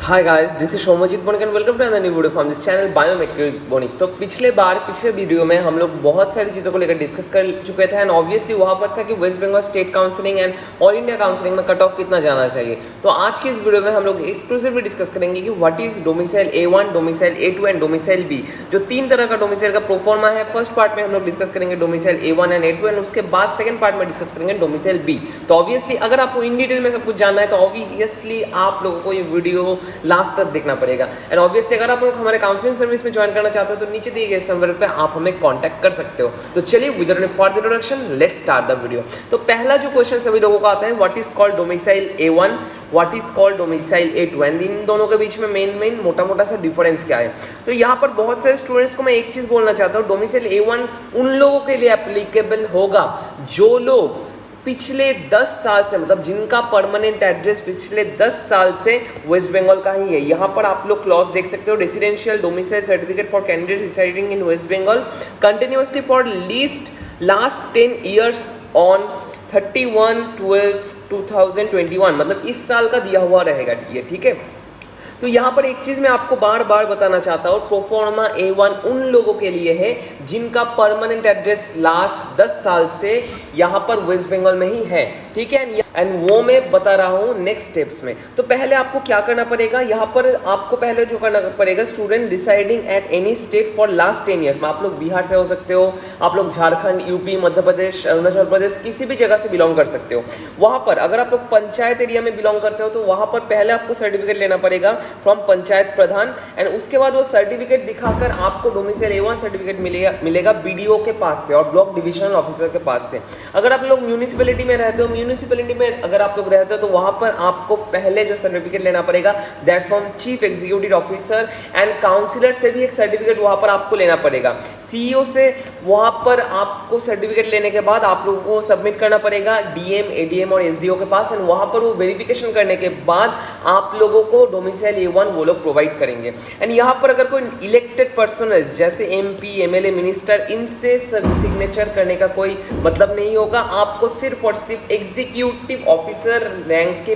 Hi guys, this is Shomjit Bonik and welcome to another new video from this channel biometric Bonik. तो पिछले video में हम लोग बहुत सारी चीज़ों को लेकर डिस्कस कर चुके थे एंड ऑब्वियसली वहाँ पर था कि West Bengal state counselling and all India counselling में कट ऑफ कितना जाना चाहिए। तो आज की इस वीडियो में हम लोग एक्सक्लूसिवली डिस्कस करेंगे कि what is domicile A1, domicile A2 and domicile B, जो तीन तरह का डोमिसाइल का प्रोफॉर्मा है। फर्स्ट पार्ट में हम लोग डिस्कस करेंगे domicile A1 and A2 and उसके बाद सेकंड पार्ट में डिस्कस करेंगे डोमिसाइल B। तो ऑब्वियसली अगर आपको इन डिटेल में सब कुछ जानना है तो ऑब्वियसली आप लोगों को ये वीडियो लास्ट तक देखना पड़ेगा। एंड ऑब्वियसली अगर आप लोग हमारे काउंसलिंग सर्विस में ज्वाइन करना चाहते हो तो नीचे दिए गए इस नंबर पे आप हमें कांटेक्ट कर सकते हो। तो चलिए without any further introduction let's start the video. तो पहला जो क्वेश्चन सभी लोगों का आता है, what is called domicile A1, what is called domicile A2 and in दोनों के बीच में मेन मोटा सा डिफरेंस क्या है। तो यहाँ पर बहुत सारे स्टूडेंट्स को मैं एक चीज बोलना चाहता हूँ, डोमिसाइल A1 उन लोगों के लिए एप्लीकेबल होगा जो लोग पिछले 10 साल से, मतलब जिनका परमानेंट एड्रेस पिछले 10 साल से वेस्ट बंगाल का ही है। यहाँ पर आप लोग क्लॉज देख सकते हो, residential domicile certificate for candidate residing in West Bengal continuously for last 10 years on 31/12/2021, मतलब इस साल का दिया हुआ रहेगा ये, ठीक है। तो यहाँ पर एक चीज़ मैं आपको बार बार बताना चाहता हूँ, प्रोफॉर्मा A1 उन लोगों के लिए है जिनका परमानेंट एड्रेस लास्ट 10 साल से यहाँ पर वेस्ट बंगाल में ही है, ठीक है। एंड वो मैं बता रहा हूँ नेक्स्ट स्टेप्स में। तो पहले आपको क्या करना पड़ेगा, यहाँ पर आपको पहले जो करना पड़ेगा, student residing at any state for last 10 years में, आप लोग बिहार से हो सकते हो, आप लोग झारखंड, यूपी, मध्य प्रदेश, अरुणाचल प्रदेश, किसी भी जगह से बिलोंग कर सकते हो। वहाँ पर अगर आप लोग पंचायत एरिया में बिलोंग करते हो तो वहाँ पर पहले आपको सर्टिफिकेट लेना पड़ेगा फ्रॉम पंचायत प्रधान एंड उसके बाद वो सर्टिफिकेट दिखाकर आपको डोमिसाइल A1 सर्टिफिकेट मिलेगा BDO के पास से और ब्लॉक डिविजनल ऑफिसर के पास से। अगर आप लोग म्यूनिसिपैलिटी में रहते हो, म्यूनिसिपैलिटी में अगर आप लोग रहते हो तो वहाँ पर आपको पहले जो सर्टिफिकेट लेना पड़ेगा that's from chief executive officer and councillor से भी एक सर्टिफिकेट वहाँ पर आपको लेना पड़ेगा। CEO से वहाँ पर आपको सर्टिफिकेट लेने के बाद आप लोगों को सबमिट करना पड़ेगा DM, ADM और SDO के पास एंड वहाँ पर वो वेरिफिकेशन करने के बाद आप लोगों को डोमिसाइल A1 वो लोग प्रोवाइड करेंगे। एंड यहाँ पर अगर कोई इलेक्टेड पर्सनल्स जैसे MP, MLA, मिनिस्टर, इनसे सिग्नेचर करने का कोई मतलब नहीं होगा। आपको सिर्फ और सिर्फ एग्जीक्यूटिव ऑफिसर रैंक के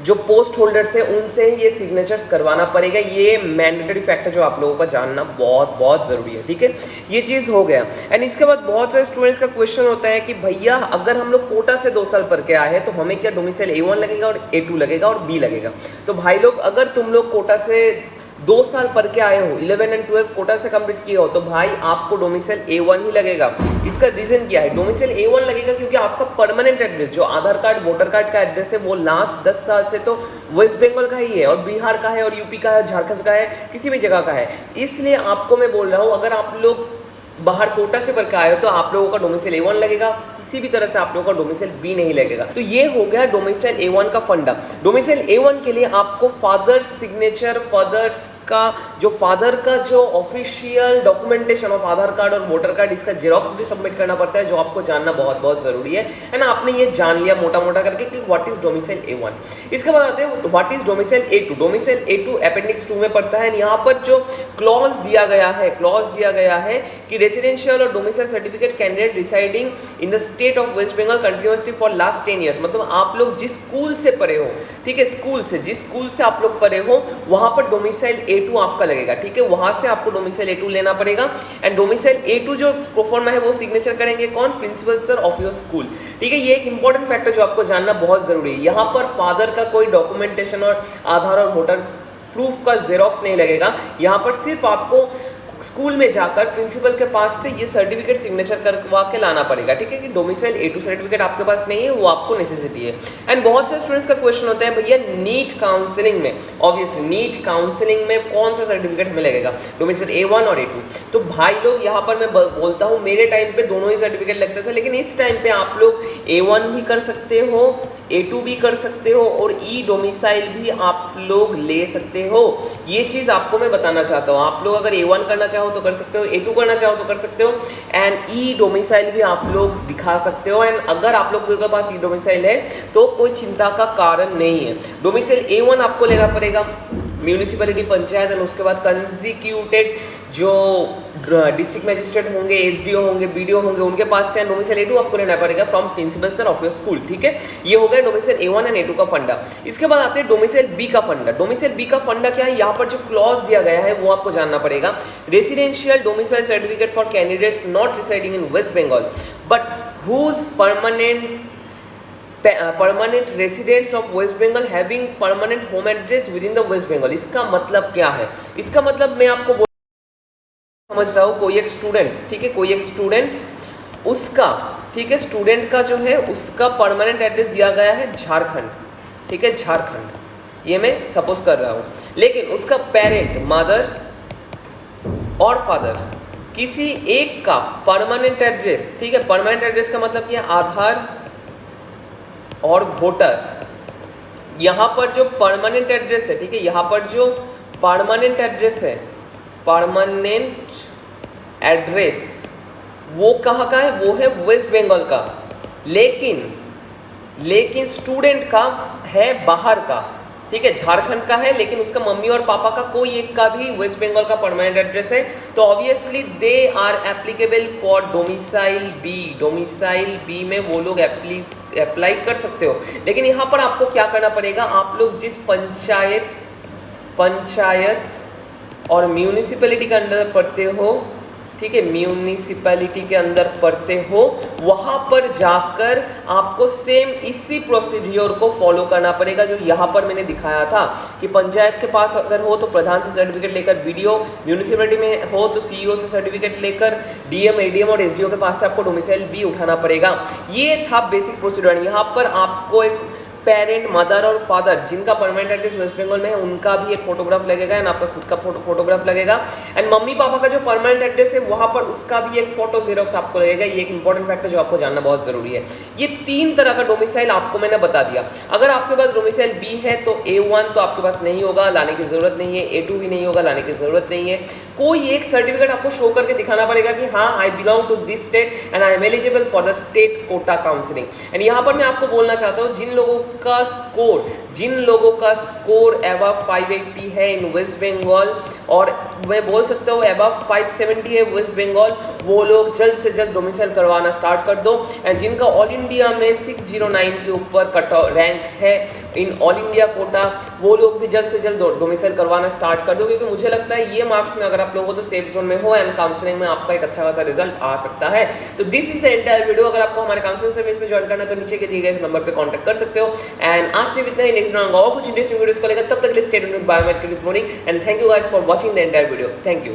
जो पोस्ट होल्डर्स है उनसे ही ये सिग्नेचर्स करवाना पड़ेगा। ये मैंडेटरी फैक्ट है जो आप लोगों का जानना बहुत ज़रूरी है, ठीक है। ये चीज़ हो गया। एंड इसके बाद बहुत सारे स्टूडेंट्स का क्वेश्चन होता है कि भैया अगर हम लोग कोटा से 2 साल पढ़ के आए हैं तो हमें क्या डोमिसाइल A1 लगेगा और A2 लगेगा और B लगेगा। तो भाई लोग अगर तुम लोग कोटा से 2 साल पढ़ के आए हो, 11 एंड 12 कोटा से कंप्लीट किए हो, तो भाई आपको डोमिसाइल A1 ही लगेगा। इसका रीजन क्या है, डोमिसाइल A1 लगेगा क्योंकि आपका परमानेंट एड्रेस जो आधार कार्ड, वोटर कार्ड का एड्रेस है वो लास्ट 10 साल से तो वेस्ट बंगाल का ही है और बिहार का है और यूपी का है, झारखंड का है, किसी भी जगह का है। इसलिए आपको मैं बोल रहा हूँ अगर आप लोग बाहर कोटा से पढ़ के आए हो तो आप लोगों का डोमिसाइल A1 लगेगा, किसी भी तरह से आप लोगों का डोमिसाइल B नहीं लगेगा। तो ये हो गया डोमिसाइल A1 का फंडा। डोमिसाइल A1 के लिए आपको फादर सिग्नेचर, फादर का जो official documentation of Aadhaar card और वोटर कार्ड, इसका जेरोक्स भी सबमिट करना पड़ता है, जो आपको जानना बहुत ज़रूरी है ना। आपने ये जान लिया मोटा करके कि व्हाट इज डोमिसाइल A1। इसके बाद आते हैं what is domicile A2। Domicile A2 appendix 2 में पड़ता है। यहाँ पर जो क्लॉज दिया गया है कि रेसिडेंशियल और domicile certificate candidate residing in the state of West Bengal continuously for last 10 years, मतलब आप लोग जिस स्कूल से पढ़े हो, ठीक है, जिस स्कूल से आप लोग पढ़े हो वहां पर डोमिसाइल A2 आपका लगेगा, ठीक है। वहां से आपको डोमिसाइल A2 लेना पड़ेगा एंड डोमिसाइल A2 जो प्रोफॉर्मा है वो सिग्नेचर करेंगे कौन, principal sir of your school, ठीक है। ये एक इंपॉर्टेंट फैक्टर जो आपको जानना बहुत जरूरी है। यहाँ पर फादर का कोई डॉक्यूमेंटेशन और आधार और वोटर प्रूफ का जेरोक्स नहीं लगेगा। यहाँ पर सिर्फ आपको स्कूल में जाकर प्रिंसिपल के पास से ये सर्टिफिकेट सिग्नेचर करवा के लाना पड़ेगा, ठीक है, कि डोमिसाइल A2 सर्टिफिकेट आपके पास नहीं है, वो आपको नेसेसिटी है। एंड बहुत से स्टूडेंट्स का क्वेश्चन होता है भैया नीट काउंसलिंग में, ऑब्वियसली नीट काउंसलिंग में कौन सा सर्टिफिकेट हमें लगेगा, डोमिसाइल A1 और A2। तो भाई लोग यहाँ पर मैं बोलता हूँ मेरे टाइम पे दोनों ही सर्टिफिकेट लगते थे, लेकिन इस टाइम पे आप लोग A1 भी कर सकते हो, A2 भी कर सकते हो और ई डोमिसाइल भी आप लोग ले सकते हो। ये चीज़ आपको मैं बताना चाहता हूँ। आप लोग अगर A1 करना चाहो तो कर सकते हो, A2 करना चाहो तो कर सकते हो एंड ई डोमिसाइल भी आप लोग दिखा सकते हो। एंड अगर आप लोग के पास ई डोमिसाइल है तो कोई चिंता का कारण नहीं है। डोमिसाइल A1 आपको लेना पड़ेगा, म्यूनिसिपैलिटी पंचायत एंड उसके बाद कंजिक्यूटेड जो डिस्ट्रिक्ट मैजिस्ट्रेट होंगे, एसडीओ होंगे, बीडीओ होंगे, उनके पास से डोमिसाइल A2 आपको लेना पड़ेगा from principal sir of your school, ठीक है। ये हो गया डोमिसाइल A1 एंड A2 का फंडा। इसके बाद आते हैं डोमिसाइल B का फंडा। डोमिसाइल B का फंडा क्या है, यहाँ पर जो क्लॉज दिया गया है वो आपको जानना पड़ेगा। Residential domicile certificate for candidates not residing in West Bengal but whose permanent residents of West Bengal having permanent home address within the West Bengal। इसका मतलब क्या है? इसका मतलब मैं आपको समझ रहा हूँ, कोई एक स्टूडेंट, ठीक है, कोई एक स्टूडेंट उसका, ठीक है, स्टूडेंट का जो है उसका परमानेंट एड्रेस दिया गया है झारखंड, ठीक है, झारखंड, ये मैं सपोज कर रहा हूँ, लेकिन उसका पेरेंट, मदर और फादर किसी एक का परमानेंट एड्रेस, ठीक है, परमानेंट एड्रेस का मतलब क्या, आधार और वोटर, यहाँ पर जो परमानेंट एड्रेस है, ठीक है, यहाँ पर जो परमानेंट एड्रेस है, परमानेंट एड्रेस वो कहाँ का है, वो है वेस्ट बंगाल का, लेकिन स्टूडेंट का है बाहर का, ठीक है, झारखंड का है, लेकिन उसका मम्मी और पापा का कोई एक का भी वेस्ट बंगाल का परमानेंट एड्रेस है, तो obviously they are applicable for domicile B. Domicile B में वो लोग अप्लाई कर सकते हो, लेकिन यहाँ पर आपको क्या करना पड़ेगा, आप लोग जिस पंचायत और म्यूनिसिपैलिटी के अंदर पढ़ते हो, ठीक है, म्यूनिसिपैलिटी के अंदर पढ़ते हो, वहाँ पर जाकर आपको सेम इसी प्रोसीजर को फॉलो करना पड़ेगा जो यहाँ पर मैंने दिखाया था कि पंचायत के पास अगर हो तो प्रधान से सर्टिफिकेट लेकर, बीडीओ म्यूनिसिपैलिटी में हो तो सीईओ से सर्टिफिकेट लेकर, डीएम, एडीएम और एसडीओ के पास से आपको डोमिसाइल बी उठाना पड़ेगा। ये था बेसिक प्रोसीजर। यहाँ पर आपको एक पेरेंट, मदर और फादर जिनका परमानेंट एड्रेस वेस्ट बंगाल में है उनका भी एक फोटोग्राफ लगेगा एंड आपका खुद का फोटोग्राफ लगेगा, एंड मम्मी पापा का जो परमानेंट एड्रेस है वहाँ पर उसका भी एक फोटो जेरोक्स आपको लगेगा। ये एक इंपॉर्टेंट फैक्टर जो आपको जानना बहुत जरूरी है। ये 3 तरह का डोमिसाइल आपको मैंने बता दिया। अगर आपके पास डोमिसाइल बी है तो A1 तो आपके पास नहीं होगा, लाने की जरूरत नहीं है, A2 भी नहीं होगा, लाने की जरूरत नहीं है। कोई एक सर्टिफिकेट आपको शो करके दिखाना पड़ेगा कि हाँ, I belong to this state and I am eligible for the state quota counselling. And यहाँ पर मैं आपको बोलना चाहता हूँ, जिन लोगों का स्कोर अबव 580 है इन वेस्ट बंगाल, और मैं बोल सकता हूँ अबव 570 है वेस्ट बंगाल, वो लोग जल्द से जल्द डोमिसाइल करवाना स्टार्ट कर दो। एंड जिनका ऑल इंडिया में 609 के ऊपर कट रैंक है इन ऑल इंडिया कोटा, वो लोग भी जल्द से जल्द डोमिसाइल करवाना स्टार्ट कर दो, क्योंकि मुझे लगता है ये मार्क्स में अगर आप लोगों को तो सेफ जोन में हो एंड काउंसलिंग में आपका एक अच्छा खासा रिजल्ट आ सकता है। तो this is the entire video. अगर आपको हमारे काउंसलिंग सर्विस में ज्वाइन करना है तो नीचे के दिए गए नंबर पर कॉन्टैक्ट कर सकते हो। एंड आज से इतना ही, नेक्स्ट राउंड और कुछ इंटरेस्टिंग वीडियोस को लेकर, तब तक के लिए stay tuned with biometric morning and thank you guys for watching the entire video. Thank you.